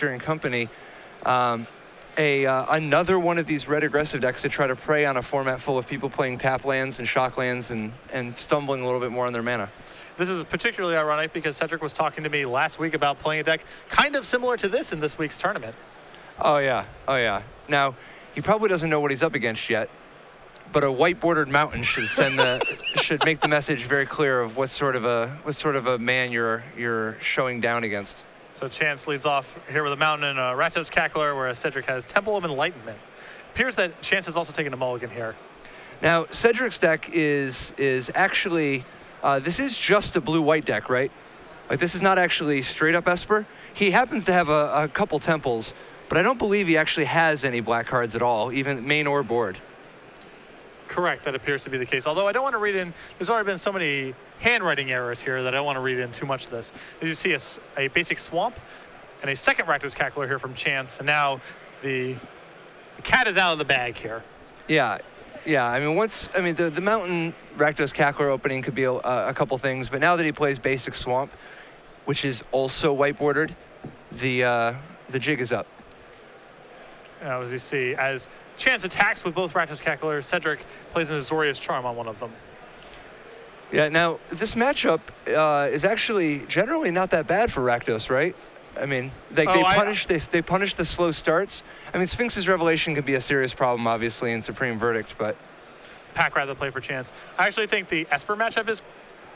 and company, another one of these red aggressive decks to try to prey on a format full of people playing tap lands and shock lands and stumbling a little bit more on their mana. This is particularly ironic because Cedric was talking to me last week about playing a deck kind of similar to this in this week's tournament. Oh yeah, oh yeah. Now, he probably doesn't know what he's up against yet, but a white bordered mountain should send should make the message very clear of what sort of a man you're showing down against. So Chance leads off here with a mountain and a Rakdos Cackler, whereas Cedric has Temple of Enlightenment. Appears that Chance is also taking a mulligan here. Now, Cedric's deck is actually, this is just a blue-white deck, right? Like, this is not actually straight-up Esper. He happens to have a couple temples, but I don't believe he actually has any black cards at all, even main or board. Correct, that appears to be the case. Although I don't want to read in, there's already been so many handwriting errors here that I don't want to read in too much of this. As you see, a basic Swamp and a second Rakdos Cackler here from Chance, and now the cat is out of the bag here. Yeah. Yeah, I mean, the Mountain Rakdos Cackler opening could be a couple things, but now that he plays basic Swamp, which is also white bordered, the jig is up. Now, as you see, as Chance attacks with both Rakdos Cackler, Cedric plays an Azorius Charm on one of them. Yeah, now, this matchup is actually generally not that bad for Rakdos, right? I mean, they punish the slow starts. I mean, Sphinx's Revelation can be a serious problem, obviously, in Supreme Verdict, but... Pack rather play for Chance. I actually think the Esper matchup is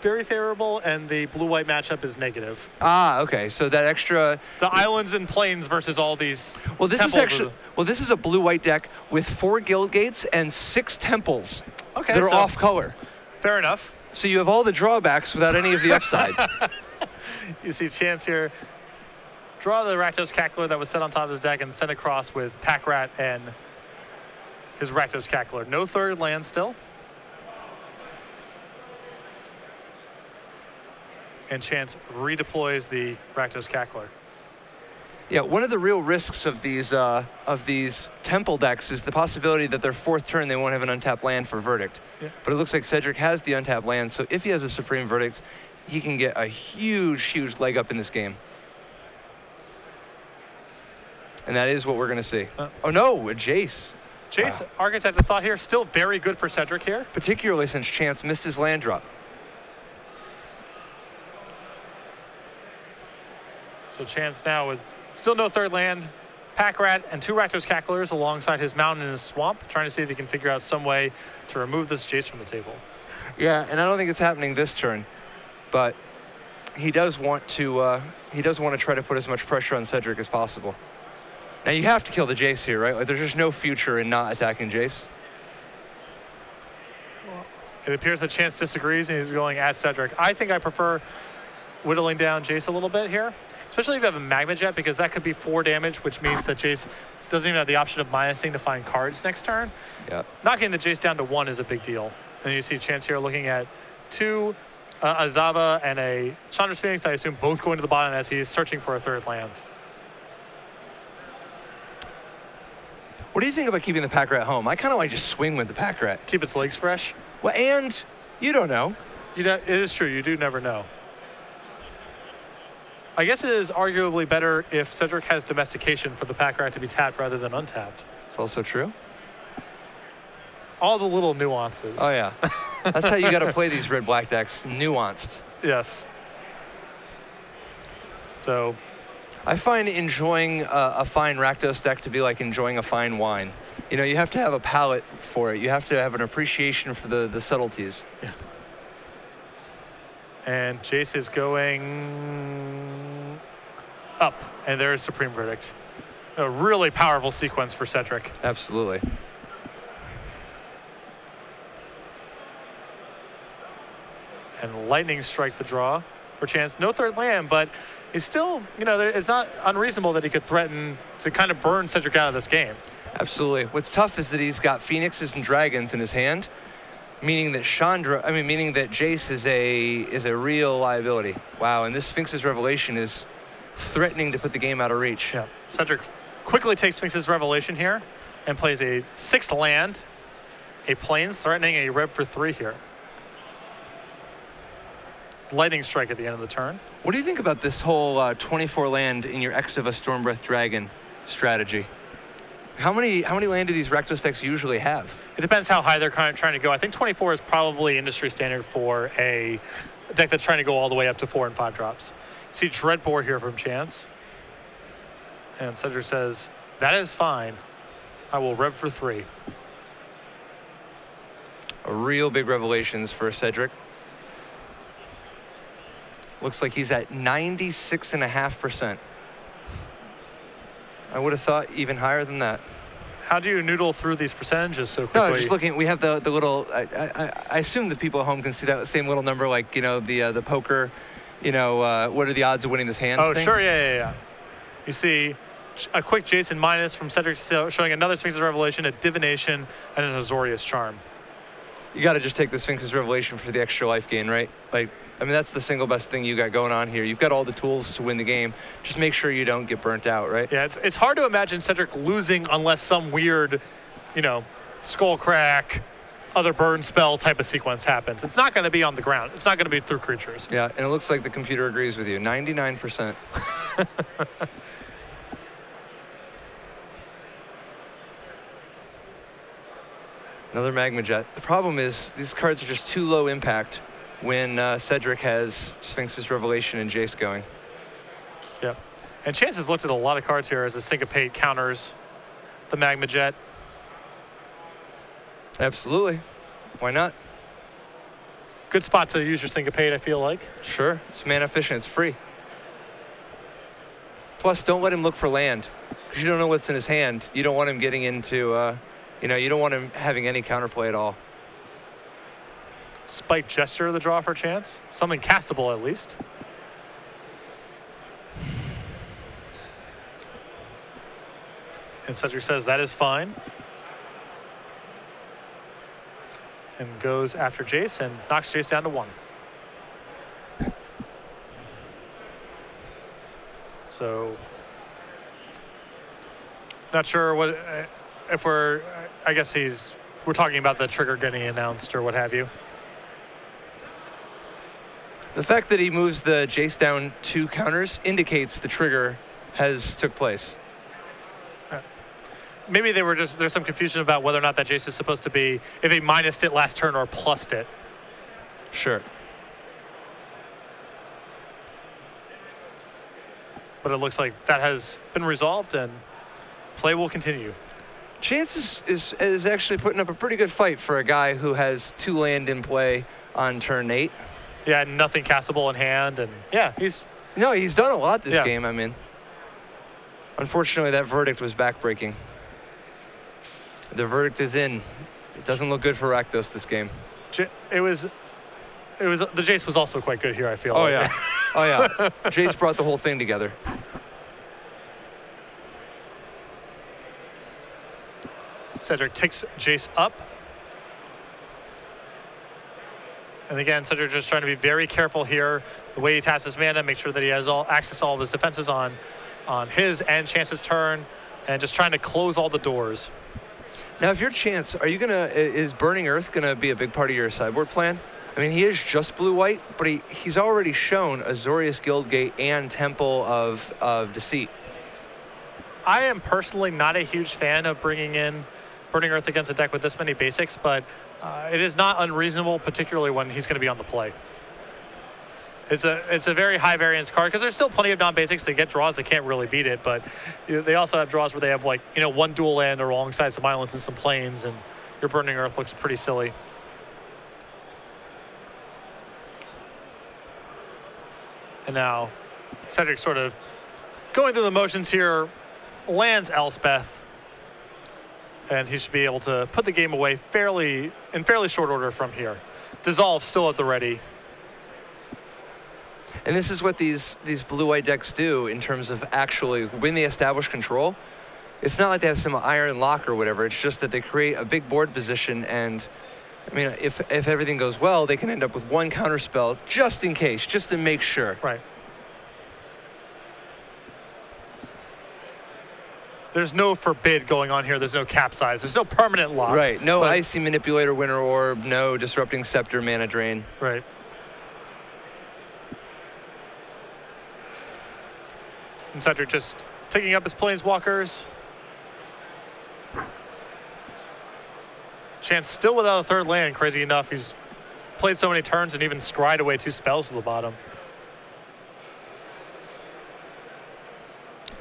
very favorable, and the blue-white matchup is negative. Ah, okay. So that extra... The islands and plains versus all these Well, this is a blue-white deck with 4 guild gates and 6 temples that are off color. Fair enough. So you have all the drawbacks without any of the upside. You see Chance here draw the Rakdos Cackler that was set on top of his deck and send across with Pack Rat and his Rakdos Cackler. No third land still. And Chance redeploys the Rakdos Cackler. Yeah, one of the real risks of these temple decks is the possibility that their 4th turn they won't have an untapped land for Verdict. Yeah. But it looks like Cedric has the untapped land, so if he has a Supreme Verdict, he can get a huge, huge leg up in this game. And that is what we're going to see. Oh no, a Jace. Jace, Architect of Thought here, still very good for Cedric here. Particularly since Chance missed his land drop. So Chance now with still no third land, Pack Rat and 2 Rakdos Cacklers alongside his mountain and his swamp, trying to see if he can figure out some way to remove this Jace from the table. Yeah, and I don't think it's happening this turn, but he does want to try to put as much pressure on Cedric as possible. Now you have to kill the Jace here, right? Like, there's just no future in not attacking Jace. It appears that Chance disagrees and he's going at Cedric. I think I prefer whittling down Jace a little bit here, especially if you have a Magma Jet, because that could be 4 damage, which means that Jace doesn't even have the option of minusing to find cards next turn. Yeah. Knocking the Jace down to 1 is a big deal. And you see Chance here looking at 2 Azava and a Chandra's Phoenix, I assume both going to the bottom as he's searching for a 3rd land. What do you think about keeping the Pack Rat home? I kind of like just swing with the Pack Rat. Keep its legs fresh. Well, and you don't know. It is true. You do never know. I guess it is arguably better if Cedric has Domestication for the Pack Rat to be tapped rather than untapped. It's also true. All the little nuances. Oh, yeah. That's how you got to play these red-black decks, nuanced. Yes. So... I find enjoying a fine Rakdos deck to be like enjoying a fine wine. You know, you have to have a palate for it. You have to have an appreciation for the subtleties. Yeah. And Jace is going up, and there's Supreme Verdict. A really powerful sequence for Cedric. Absolutely. And Lightning Strike the draw for Chance. No 3rd land, but he's still, you know, it's not unreasonable that he could threaten to kind of burn Cedric out of this game. Absolutely. What's tough is that he's got Phoenixes and Dragons in his hand, meaning that Jace is a real liability. Wow, and this Sphinx's Revelation is threatening to put the game out of reach. Yeah. Cedric quickly takes Sphinx's Revelation here and plays a 6th land, a Plains, threatening a Rev for 3 here. lightning strike at the end of the turn. What do you think about this whole 24 land in your Exova Stormbreath Dragon strategy? How many land do these Rakdos decks usually have? It depends how high they're kind of trying to go. I think 24 is probably industry standard for a deck that's trying to go all the way up to 4 and 5 drops. See Dreadbore here from Chance. And Cedric says, that is fine. I will rev for 3. A real big revelations for Cedric. Looks like he's at 96.5%. I would have thought even higher than that. How do you noodle through these percentages so quickly? No, just looking. We have the little. I assume the people at home can see that same little number, like the poker. What are the odds of winning this hand? Oh, thing? sure, yeah. You see a quick Jason minus from Cedric showing another Sphinx's Revelation, a Divination, and an Azorius Charm. You got to just take the Sphinx's Revelation for the extra life gain, right? Like, I mean, that's the single best thing you got going on here. You've got all the tools to win the game. Just make sure you don't get burnt out, right? Yeah, it's hard to imagine Cedric losing unless some weird, skull crack, other burn spell type of sequence happens. It's not going to be on the ground. It's not going to be through creatures. Yeah, and it looks like the computer agrees with you. 99%. Another Magma Jet. The problem is these cards are just too low impact when Cedric has Sphinx's Revelation and Jace going. Yep. And Chance has looked at a lot of cards here as a Syncopate counters the Magma Jet. Absolutely. Why not? Good spot to use your Syncopate, I feel like. Sure. It's mana efficient. It's free. Plus, don't let him look for land, because you don't know what's in his hand. You don't want him getting into, you don't want him having any counterplay at all. Spike Gesture the draw for Chance. Something castable, at least. And Cedric says that is fine. And goes after Jace and knocks Jace down to 1. So, not sure what, if we're, I guess we're talking about the trigger getting announced or what have you. The fact that he moves the Jace down 2 counters indicates the trigger has took place. Maybe there's some confusion about whether or not that Jace is supposed to be, if he minused it last turn or plussed it. Sure. But it looks like that has been resolved and play will continue. Chance is actually putting up a pretty good fight for a guy who has 2 land in play on turn 8. Yeah, nothing castable in hand, and yeah, he's done a lot this game. I mean, unfortunately, that verdict was backbreaking. The verdict is in. It doesn't look good for Rakdos this game. The Jace was also quite good here, I feel. Oh like. yeah, oh yeah. Jace brought the whole thing together. Cedric takes Jace up. And again, Cedric just trying to be very careful here. The way he taps his mana, make sure that he has access to all of his defenses on his and Chance's turn, and just trying to close all the doors. Now, if you're Chance, is Burning Earth gonna be a big part of your sideboard plan? I mean, he is just blue-white, but he's already shown Azorius Guildgate and Temple of Deceit. I am personally not a huge fan of bringing in Burning Earth against a deck with this many basics, but it is not unreasonable, particularly when he's going to be on the play. It's a very high variance card because there's still plenty of non-basics. They get draws, they can't really beat it, but they also have draws where they have like 1 dual land alongside some islands and some plains, and your Burning Earth looks pretty silly. And now Cedric sort of going through the motions here, lands Elspeth, and he should be able to put the game away in fairly short order from here. Dissolve still at the ready. And this is what these blue-white decks do in terms of actually when they establish control. It's not like they have some iron lock or whatever. It's just that they create a big board position, and I mean, if everything goes well, they can end up with 1 counter spell just in case, just to make sure. Right. There's no forbid going on here. There's no capsize. There's no permanent lock. Right. No Icy Manipulator, Winter Orb, no Disrupting Scepter, mana drain. Right. And Cedric just taking up his planeswalkers. Chance still without a third land, crazy enough. He's played so many turns and even scryed away 2 spells to the bottom.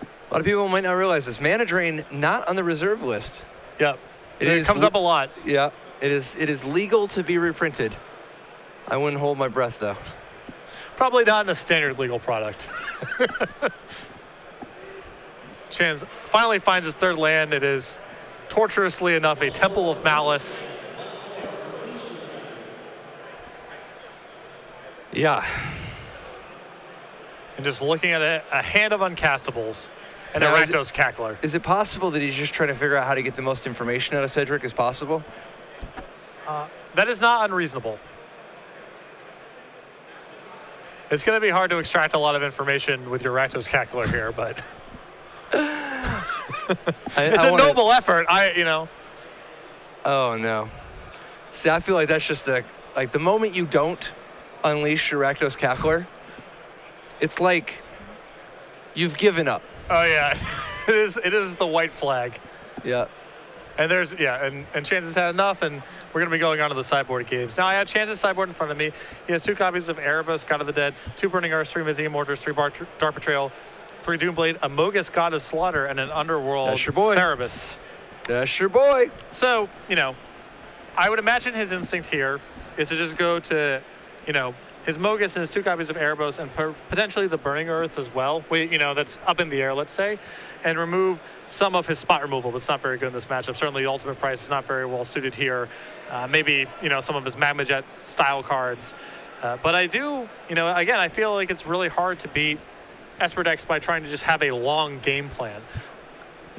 A lot of people might not realize this. Mana Drain not on the reserve list. Yep. It comes up a lot. Yeah. It is legal to be reprinted. I wouldn't hold my breath though. Probably not in a standard legal product. Chance finally finds his third land. It is, torturously enough, a Temple of Malice. Yeah. And just looking at a hand of uncastables and now, a Rakdos Cackler. Is it possible that he's just trying to figure out how to get the most information out of Cedric as possible? That is not unreasonable. It's going to be hard to extract a lot of information with your Rakdos Cackler here, but it's a noble effort. Oh no. See, I feel like that's just like the moment you don't unleash your Rakdos Cackler, it's like you've given up. Oh yeah, it is the white flag. Yeah. And and Chance has had enough, and we're going to be going on to the sideboard games. Now, I have Chance's sideboard in front of me. He has 2 copies of Erebus, God of the Dead, 2 Burning Earths, 3 Mizium Mortars, 3 Dark Betrayal, 3 Doomblade, a Mogus God of Slaughter, and an Underworld That's your boy. Cerebus. That's your boy. So, I would imagine his instinct here is to just go to, his Mogus and his 2 copies of Erebos and potentially the Burning Earth as well. That's up in the air, let's say, and remove some of his spot removal that's not very good in this matchup. Certainly, the Ultimate Price is not very well suited here. Maybe, some of his Magma Jet style cards. But I do, again, I feel like it's really hard to beat Esper decks by trying to just have a long game plan.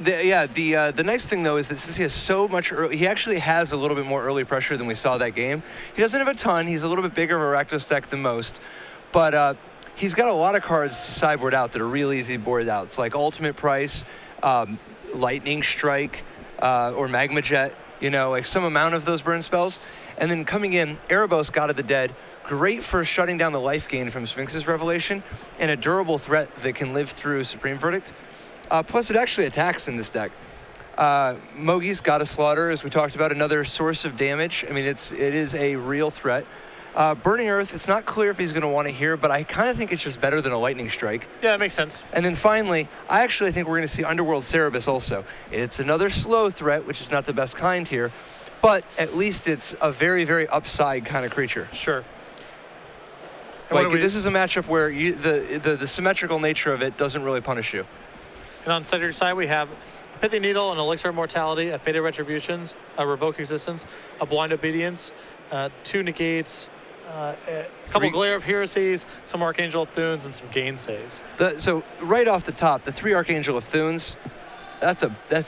The nice thing though is that since he has so much he actually has a little bit more early pressure than we saw that game. He doesn't have a ton. He's a little bit bigger of a Rakdos deck than most, but he's got a lot of cards to sideboard out that are real easy board outs, like Ultimate Price, Lightning Strike, or Magma Jet. Like some amount of those burn spells, and then coming in Erebos, God of the Dead. Great for shutting down the life gain from Sphinx's Revelation, and a durable threat that can live through Supreme Verdict. Plus, it actually attacks in this deck. Mogi's God of Slaughter, as we talked about, another source of damage. I mean, it is a real threat. Burning Earth, it's not clear if he's going to want it here, but I kind of think it's just better than a Lightning Strike. Yeah, that makes sense. And then finally, I actually think we're going to see Underworld Cerebus also. It's another slow threat, which is not the best kind here, but at least it's a very, very upside kind of creature. Sure. Like, this is a matchup where the symmetrical nature of it doesn't really punish you. And on Cedric's side, we have Pithy Needle, an Elixir of Mortality, a Fated Retributions, a Revoke Existence, a Blind Obedience, 2 Negates, a couple Glare of Heresies, some Archangel of Thunes, and some Gainsays. So right off the top, the 3 Archangel of Thunes, that's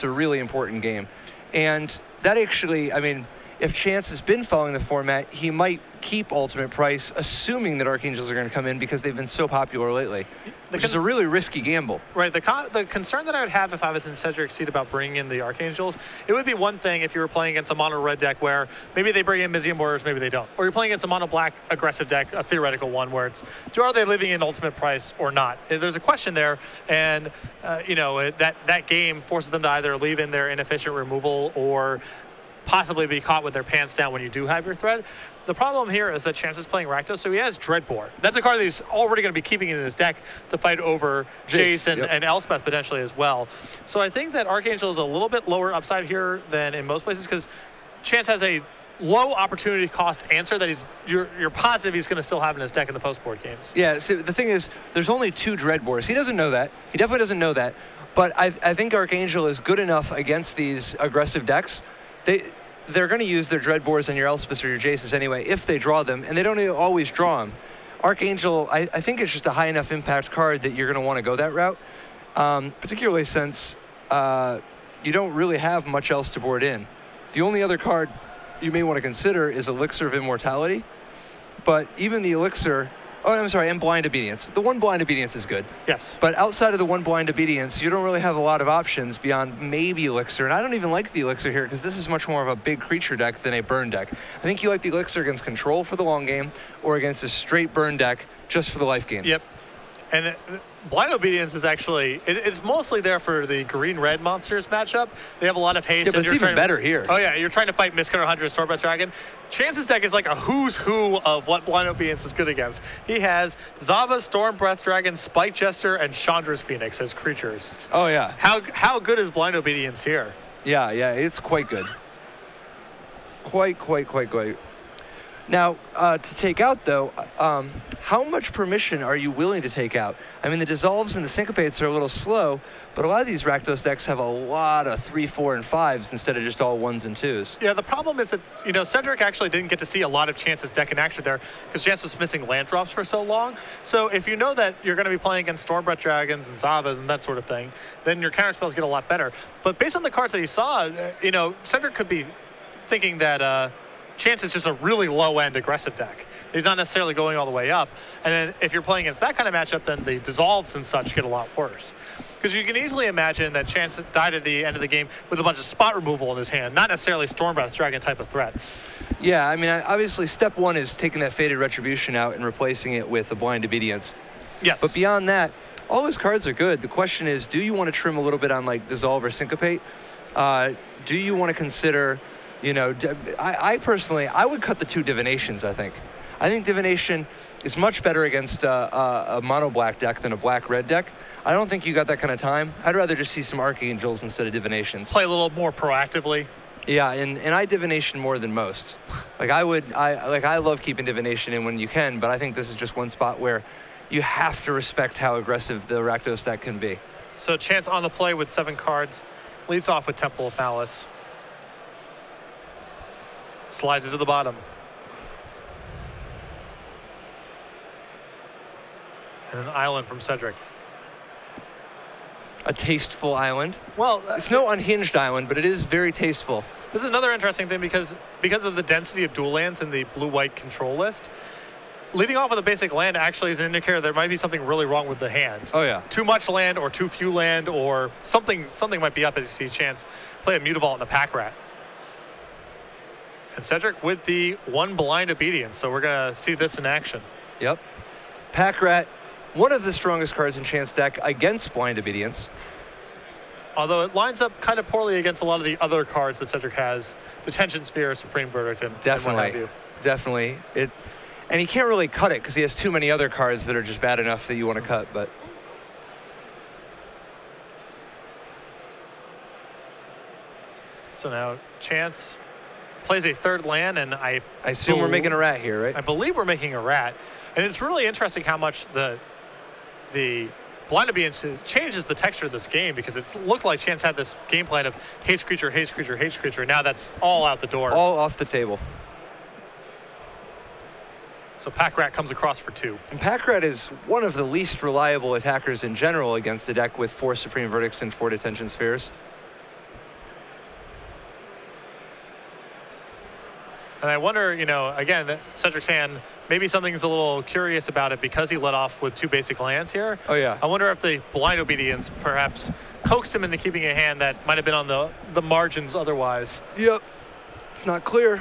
a really important game. And that actually, I mean, if Chance has been following the format, he might keep Ultimate Price, assuming that Archangels are going to come in because they've been so popular lately, which is a really risky gamble. Right. The concern that I would have if I was in Cedric's seat about bringing in the Archangels, it would be one thing if you were playing against a mono-red deck where maybe they bring in Mizium Warriors, maybe they don't. Or you're playing against a mono-black aggressive deck, a theoretical one, where it's, are they living in Ultimate Price or not? There's a question there, and that game forces them to either leave in their inefficient removal or possibly be caught with their pants down when you do have your threat. The problem here is that Chance is playing Rakdos, so he has Dreadbore. That's a card that he's already going to be keeping in his deck to fight over Jace and Elspeth potentially as well. So I think that Archangel is a little bit lower upside here than in most places because Chance has a low opportunity cost answer that you're positive he's going to still have in his deck in the post-board games. Yeah, so the thing is, there's only 2 Dreadbores. He doesn't know that. He definitely doesn't know that. But I think Archangel is good enough against these aggressive decks. They're going to use their Dreadbores and your Elspeths or your Jaces anyway, if they draw them, and they don't always draw them. Archangel, I think it's just a high enough impact card that you're going to want to go that route, particularly since you don't really have much else to board in. The only other card you may want to consider is Elixir of Immortality, but even the Elixir, and Blind Obedience. The 1 Blind Obedience is good. Yes. But outside of the 1 Blind Obedience, you don't really have a lot of options beyond maybe Elixir. And I don't even like the Elixir here because this is much more of a big creature deck than a burn deck. I think you like the Elixir against control for the long game or against a straight burn deck just for the life gain. Yep. And Blind Obedience is actually, it's mostly there for the green-red monsters matchup. They have a lot of haste. Yeah, but it's even better here. Oh, yeah, you're trying to fight Mistcutter Hunter, Storebreath Dragon. Chance's deck is like a who's who of what Blind Obedience is good against. He has Zava, Stormbreath Dragon, Spike Jester, and Chandra's Phoenix as creatures. Oh, yeah. How good is Blind Obedience here? Yeah, it's quite good. Quite. Now, to take out, though, how much permission are you willing to take out? I mean, the Dissolves and the Syncopates are a little slow, but a lot of these Rakdos decks have a lot of 3, 4, and 5s instead of just all 1s and 2s. Yeah, the problem is that, you know, Cedric actually didn't get to see a lot of Chance's deck in action there because Chance was missing land drops for so long. So if you know that you're going to be playing against Stormbreath Dragons and Zavas and that sort of thing, then your counter spells get a lot better. But based on the cards that he saw, you know, Cedric could be thinking that Chance is just a really low-end aggressive deck. He's not necessarily going all the way up. And then if you're playing against that kind of matchup, then the Dissolves and such get a lot worse. Because you can easily imagine that Chance died at the end of the game with a bunch of spot removal in his hand, not necessarily Stormbreath Dragon type of threats. Yeah, I mean, obviously step one is taking that Faded Retribution out and replacing it with a Blind Obedience. Yes. But beyond that, all those cards are good. The question is, do you want to trim a little bit on like Dissolve or Syncopate? Do you want to consider, you know, I personally, I would cut the 2 Divinations, I think. I think Divination is much better against a mono-black deck than a black-red deck. I don't think you got that kind of time. I'd rather just see some Archangels instead of Divinations. Play a little more proactively. Yeah, and I Divination more than most. Like I love keeping Divination in when you can, but I think this is just one spot where you have to respect how aggressive the Rakdos deck can be. So Chance on the play with 7 cards. Leads off with Temple of Malice. Slides it to the bottom. And an island from Cedric. A tasteful island. Well, it's no unhinged island, but it is very tasteful. This is another interesting thing because of the density of dual lands in the blue-white control list. Leading off with a basic land actually is an indicator there might be something really wrong with the hand. Oh, yeah. Too much land or too few land or something might be up as you see Chance play a Mutavault and a Pack Rat. And Cedric with the 1 Blind Obedience, so we're going to see this in action. Yep. Pack Rat, one of the strongest cards in Chance deck against Blind Obedience. Although it lines up kind of poorly against a lot of the other cards that Cedric has. Detention Sphere, Supreme Verdict, and what have you. Definitely. And he can't really cut it because he has too many other cards that are just bad enough that you want to cut, but. So now Chance plays a 3rd land, and I assume we're making a rat here, right? I believe we're making a rat. And it's really interesting how much the Blind Obedience changes the texture of this game because it's looked like Chance had this game plan of haste creature, haste creature, haste creature. Now that's all out the door. All off the table. So Pack Rat comes across for 2. And Pack Rat is one of the least reliable attackers in general against a deck with 4 Supreme Verdicts and 4 Detention Spheres. And I wonder, you know, again, that Cedric's hand, maybe something's a little curious about it because he let off with 2 basic lands here. Oh, yeah. I wonder if the Blind Obedience perhaps coaxed him into keeping a hand that might have been on the margins otherwise. Yep. It's not clear.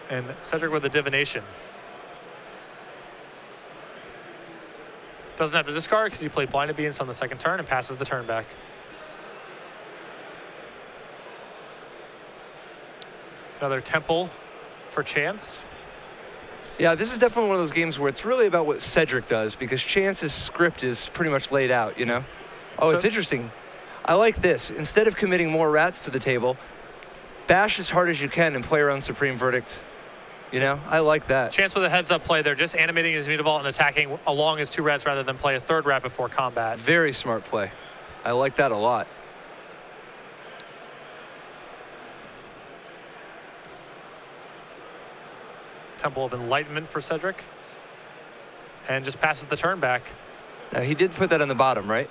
And Cedric with a Divination. Doesn't have to discard because he played Blind Obedience on the 2nd turn and passes the turn back. Another Temple for Chance. Yeah, this is definitely one of those games where it's really about what Cedric does because Chance's script is pretty much laid out, you know? Oh, so, it's interesting. I like this. Instead of committing more rats to the table, bash as hard as you can and play around Supreme Verdict. You know, I like that. Chance with a heads-up play. They're just animating his Mutavault and attacking along his 2 rats rather than play a 3rd rat before combat. Very smart play. I like that a lot. Temple of Enlightenment for Cedric. And just passes the turn back. Now, he did put that on the bottom, right?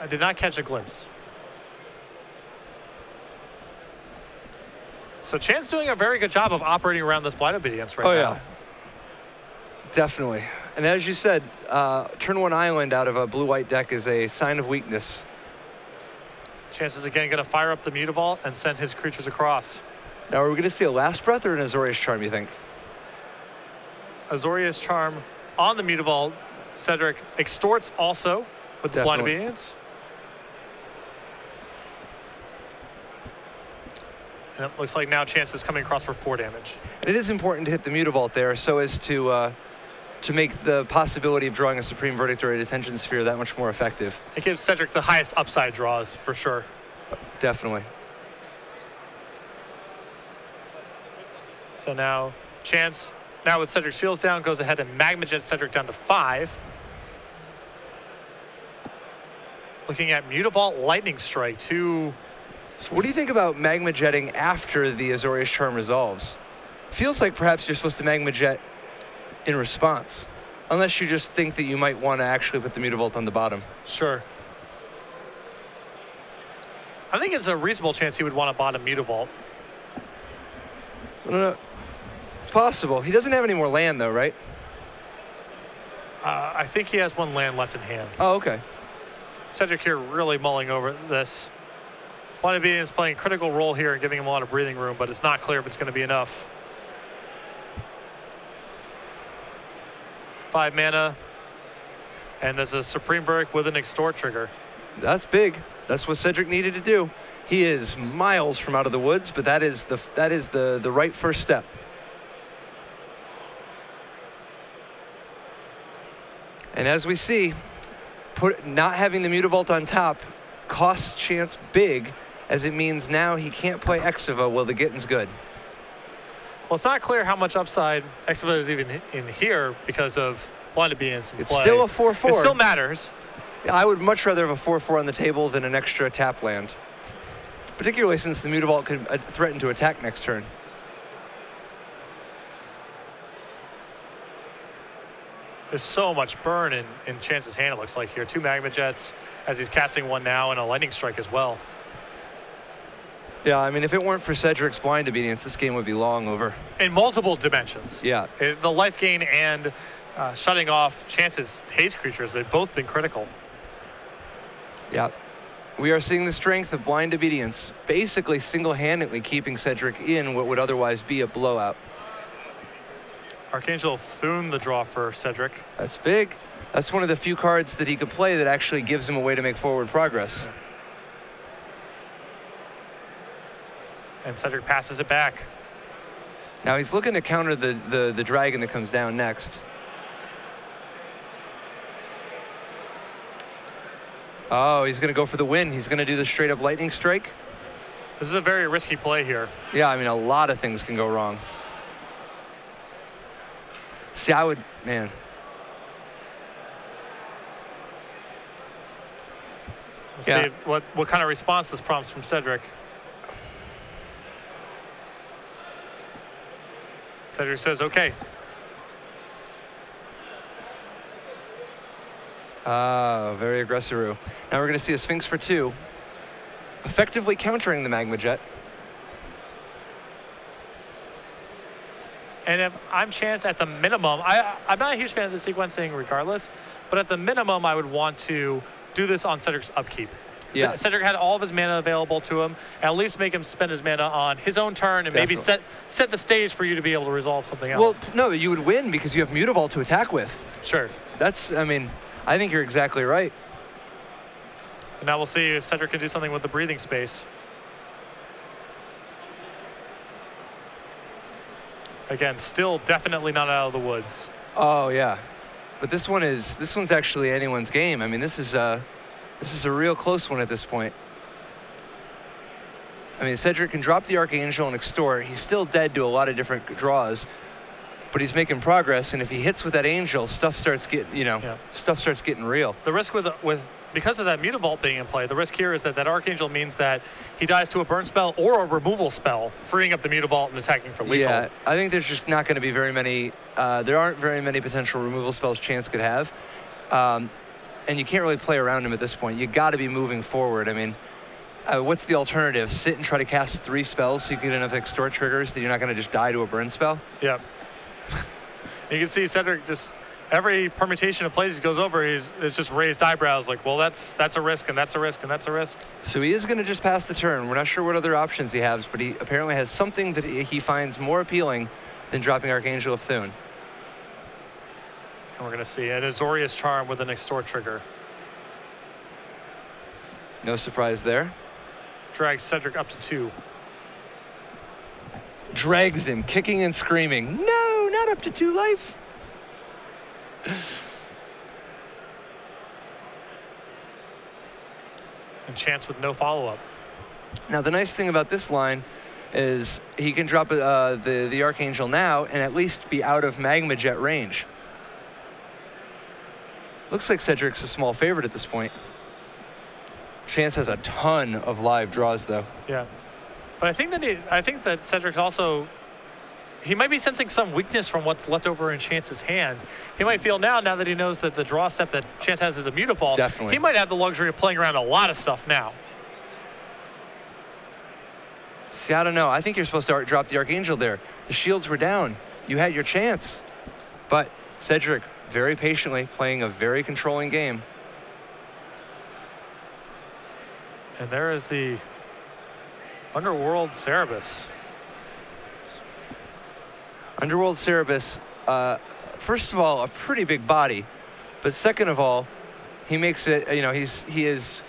I did not catch a glimpse. So Chan's doing a very good job of operating around this Blind Obedience right now. Oh, yeah. Definitely. And as you said, turn 1 island out of a blue-white deck is a sign of weakness. Chance is again going to fire up the Mutavault and send his creatures across. Now, are we going to see a Last Breath or an Azorius Charm, you think? Azorius Charm on the Mutavault. Cedric extorts also with the Blind Obedience. And it looks like now Chance is coming across for 4 damage. And it is important to hit the Mutavault there so as to make the possibility of drawing a Supreme Verdict or a Detention Sphere that much more effective. It gives Cedric the highest upside draws, for sure. Definitely. So now Chance, now with Cedric's shields down, goes ahead and Magma Jet Cedric down to 5. Looking at Mutavault Lightning Strike, 2. So what do you think about Magma Jetting after the Azorius Charm resolves? Feels like perhaps you're supposed to Magma Jet in response, unless you just think that you might want to actually put the Mutavault on the bottom. Sure. I think it's a reasonable chance he would want to bottom Mutavault. I don't know. It's possible. He doesn't have any more land, though, right? I think he has 1 land left in hand. Oh, okay. Cedric here really mulling over this. Blind Obedience playing a critical role here and giving him a lot of breathing room, but it's not clear if it's going to be enough. 5 mana, and there's a Supreme Verdict with an Extort trigger. That's big. That's what Cedric needed to do. He is miles from out of the woods, but that is the right first step. And as we see, not having the Mutavault on top costs Chance big, as it means now he can't play Exiva while the getting's good. Well, it's not clear how much upside Exiva is even in here because of Blind Obedience in It's play. still a 4/4. It still matters. I would much rather have a 4/4 on the table than an extra tap land, particularly since the Mutavault could threaten to attack next turn. There's so much burn in Chance's hand, it looks like here. 2 Magma Jets as he's casting 1 now and a Lightning Strike as well. Yeah, I mean, if it weren't for Cedric's Blind Obedience, this game would be long over. In multiple dimensions. Yeah. The life gain and shutting off Chance's haste creatures, they've both been critical. Yeah. We are seeing the strength of Blind Obedience, basically single-handedly keeping Cedric in what would otherwise be a blowout. Archangel Thune the draw for Cedric. That's big. That's one of the few cards that he could play that actually gives him a way to make forward progress. Yeah. And Cedric passes it back. Now he's looking to counter the dragon that comes down next. Oh, he's going to go for the win. He's going to do the straight-up Lightning Strike. This is a very risky play here. Yeah, I mean, a lot of things can go wrong. See, I would, man. Let's see what kind of response this prompts from Cedric. Cedric says, okay. Very aggressive. Now we're going to see a Sphinx for 2, effectively countering the Magma Jet. And if I'm Chance, at the minimum, I'm not a huge fan of the sequencing regardless, but at the minimum, I would want to do this on Cedric's upkeep. Yeah. Cedric had all of his mana available to him. At least make him spend his mana on his own turn and maybe set the stage for you to be able to resolve something else. Well, no, you would win because you have Mutavault to attack with. Sure. That's, I mean, I think you're exactly right. And now we'll see if Cedric can do something with the breathing space. Again, still definitely not out of the woods. Oh yeah, but this one's actually anyone's game. I mean, this is a real close one at this point. I mean, Cedric can drop the Archangel and extort. He's still dead to a lot of different draws, but he's making progress. And if he hits with that Angel, stuff starts getting, stuff starts getting real. The risk with because of that Mutavault being in play, the risk here is that Archangel means that he dies to a burn spell or a removal spell, freeing up the Mutavault and attacking for lethal. Yeah, I think there's just not going to be very many, there aren't very many potential removal spells Chance could have. And you can't really play around him at this point. You got to be moving forward. I mean, what's the alternative? Sit and try to cast 3 spells so you get enough extort triggers that you're not going to just die to a burn spell? Yeah. You can see Cedric just, every permutation of plays he goes over, it's just raised eyebrows like, well, that's a risk, and that's a risk, and that's a risk. So he is going to just pass the turn. We're not sure what other options he has, but he apparently has something that he finds more appealing than dropping Archangel of Thune. And we're going to see an Azorius Charm with an Extort trigger. No surprise there. Drags Cedric up to 2. Drags him, kicking and screaming. No, not up to 2 life. And Chance with no follow-up. Now, the nice thing about this line is he can drop the Archangel now and at least be out of Magma Jet range. Looks like Cedric's a small favorite at this point. Chance has a ton of live draws, though. Yeah, but I think that Cedric also, he might be sensing some weakness from what's left over in Chance's hand. He might feel now that he knows that the draw step that Chance has is a Mutavault. Definitely. He might have the luxury of playing around a lot of stuff now. See, I don't know. I think you're supposed to drop the Archangel there. The shields were down. You had your chance. But Cedric, very patiently, playing a very controlling game. And there is the Underworld Cerebus. Underworld Cerebus, first of all, a pretty big body. But second of all, he makes it, he is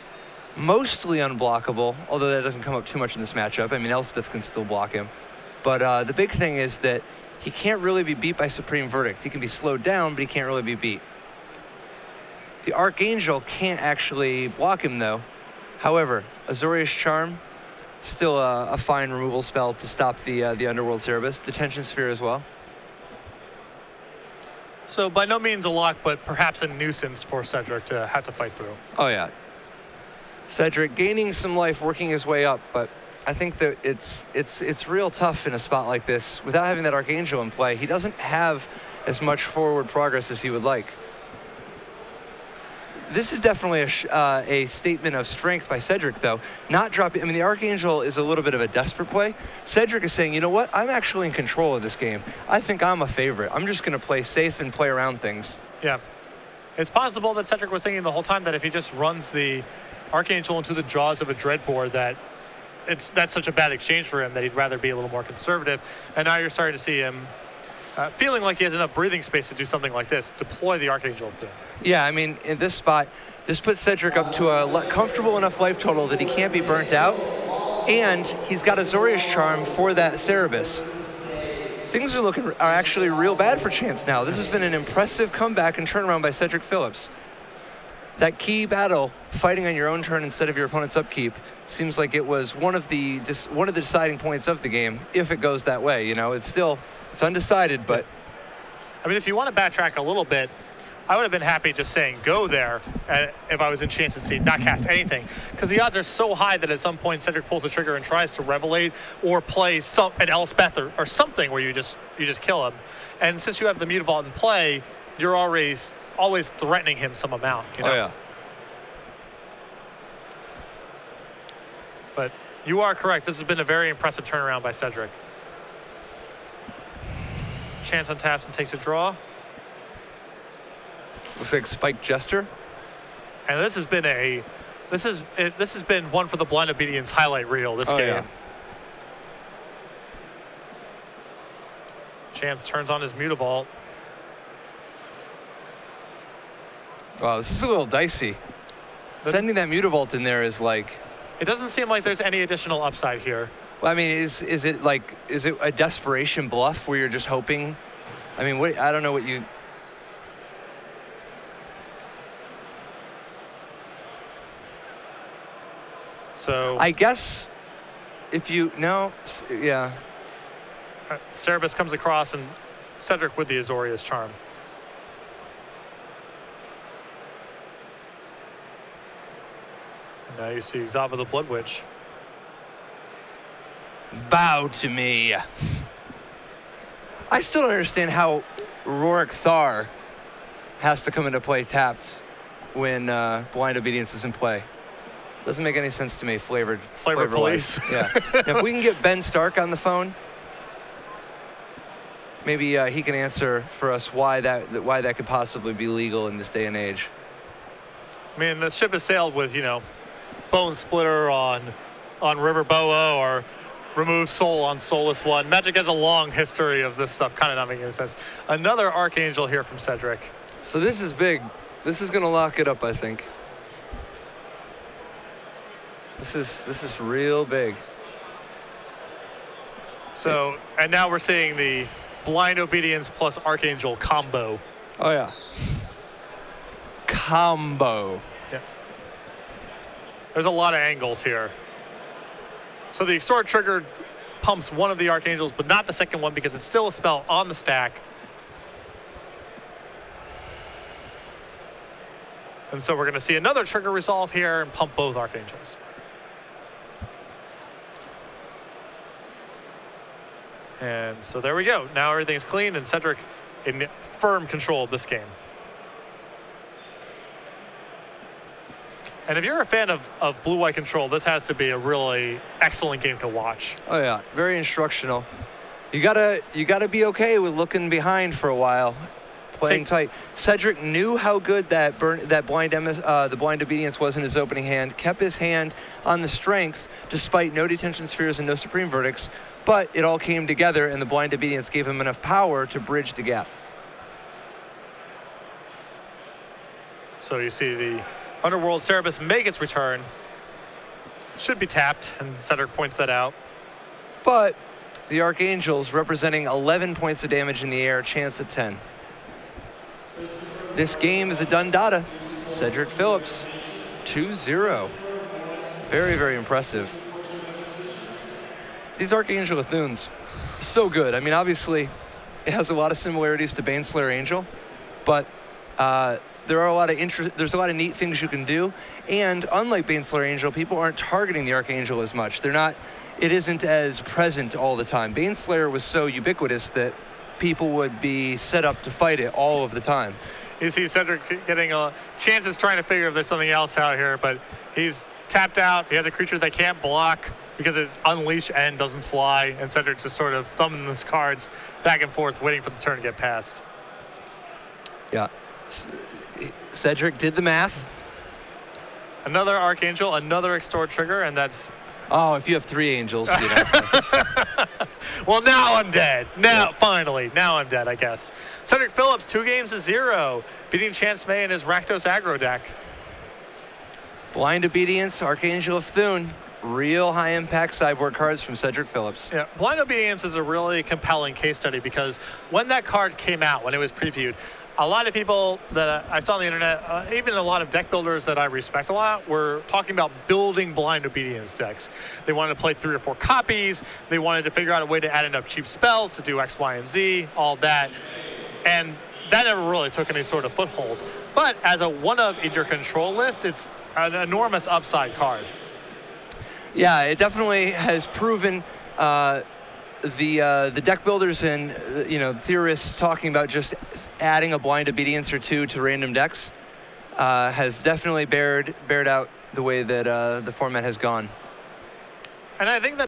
mostly unblockable, although that doesn't come up too much in this matchup. I mean, Elspeth can still block him. But the big thing is that he can't really be beat by Supreme Verdict. He can be slowed down, but he can't really be beat. The Archangel can't actually block him, though. However, Azorius Charm, still a fine removal spell to stop the Underworld Cerebus. Detention Sphere as well. So by no means a lock, but perhaps a nuisance for Cedric to have to fight through. Oh, yeah. Cedric gaining some life, working his way up, but I think that it's real tough in a spot like this. Without having that Archangel in play, he doesn't have as much forward progress as he would like. This is definitely a statement of strength by Cedric, though. Not dropping, I mean, the Archangel is a little bit of a desperate play. Cedric is saying, you know what? I'm actually in control of this game. I think I'm a favorite. I'm just going to play safe and play around things. Yeah. It's possible that Cedric was thinking the whole time that if he just runs the Archangel into the jaws of a Dreadboard, that's such a bad exchange for him that he'd rather be a little more conservative. And now you're starting to see him feeling like he has enough breathing space to do something like this, deploy the Archangel to him. Yeah, I mean, in this spot, this puts Cedric up to a comfortable enough life total that he can't be burnt out, and he's got Azorius Charm for that Cerebus. Things are actually real bad for Chance now. This has been an impressive comeback and turnaround by Cedric Phillips. That key battle, fighting on your own turn instead of your opponent's upkeep, seems like it was one of the deciding points of the game, if it goes that way. It's undecided, but... I mean, if you want to backtrack a little bit, I would have been happy just saying go there if I was in Chance's seat, not cast anything. Because the odds are so high that at some point Cedric pulls the trigger and tries to Revelate or play an Elspeth or something where you just kill him. And since you have the Mutavault in play, you're always threatening him some amount. Oh, yeah. But you are correct. This has been a very impressive turnaround by Cedric. Chance untaps and takes a draw. Looks like Spike Jester. And this has been one for the Blind Obedience highlight reel this game. Yeah. Chance turns on his Mutavault. Wow, this is a little dicey. Sending that Mutavault in there is like... It doesn't seem like there's any additional upside here. Well, I mean, is it a desperation bluff where you're just hoping? I mean, I don't know what you... So I guess if you... No, yeah. Cerebus comes across and Cedric with the Azorius Charm. And now you see Zava the Blood Witch. Bow to me. I still don't understand how Rorik Thar has to come into play tapped when Blind Obedience is in play. Doesn't make any sense to me, flavor police. Yeah. Now, if we can get Ben Stark on the phone, maybe he can answer for us why that could possibly be legal in this day and age. I mean, the ship has sailed with, Bone Splitter on River Boa or Remove Soul on Soulless One. Magic has a long history of this stuff kind of not making any sense. Another Archangel here from Cedric. So this is big. This is going to lock it up, I think. This is real big. So, and now we're seeing the Blind Obedience plus Archangel combo. Oh, yeah. Combo. Yeah. There's a lot of angles here. So the Extort trigger pumps one of the Archangels, but not the second one because it's still a spell on the stack. And so we're going to see another trigger resolve here and pump both Archangels. And so there we go. Now everything's clean and Cedric in firm control of this game. And if you're a fan of blue-white control, this has to be a really excellent game to watch. Oh yeah, very instructional. You gotta be okay with looking behind for a while, playing tight. Cedric knew how good the blind obedience was in his opening hand. Kept his hand on the strength despite no detention spheres and no supreme verdicts. But it all came together, and the blind obedience gave him enough power to bridge the gap. So you see the Underworld Cerebus make its return. Should be tapped, and Cedric points that out. But the Archangels, representing 11 points of damage in the air, chance at 10. This game is a done data. Cedric Phillips, 2-0. Very, very impressive. These Archangel Athunes, so good. I mean, obviously, it has a lot of similarities to Baneslayer Angel, but there's a lot of neat things you can do. And unlike Baneslayer Angel, people aren't targeting the Archangel as much. It isn't as present all the time. Baneslayer was so ubiquitous that people would be set up to fight it all of the time. You see Cedric getting chances trying to figure if there's something else out here, but he's tapped out. He has a creature that can't block because it's unleash and doesn't fly, and Cedric just sort of thumbing his cards back and forth, waiting for the turn to get passed. Yeah. Cedric did the math. Another Archangel, another Extort trigger, and that's... Oh, if you have 3 angels, you know. Well, now I'm dead. Now, finally, now I'm dead, I guess. Cedric Phillips, 2 games to 0, beating Chance May in his Rakdos aggro deck. Blind Obedience, Archangel of Thune. Real high-impact sideboard cards from Cedric Phillips. Yeah, Blind Obedience is a really compelling case study because when that card came out, when it was previewed, a lot of people that I saw on the internet, even a lot of deck builders that I respect a lot, were talking about building Blind Obedience decks. They wanted to play 3 or 4 copies. They wanted to figure out a way to add enough cheap spells to do X, Y, and Z, all that. And that never really took any sort of foothold. But as a one-of in your control list, it's an enormous upside card. Yeah, it definitely has proven the deck builders and theorists talking about just adding a Blind Obedience or 2 to random decks has definitely bared out the way that the format has gone. And I think that